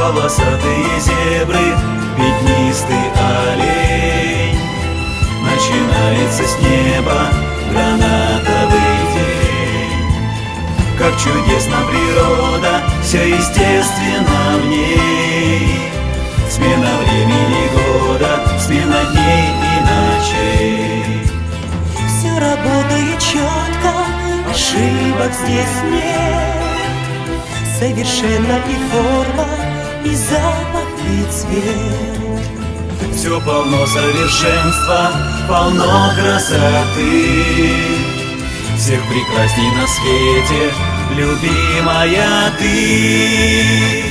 полосатые зебры, пятнистый олень. Начинается с неба гранатовый день. Как чудесна природа, все естественно в ней. Смена времени года, смена дней и ночей. Все работает четко, ошибок здесь нет. Совершенно и форма, и запах, и цвет. Все полно совершенства, полно красоты. Всех прекрасней на свете, любимая ты.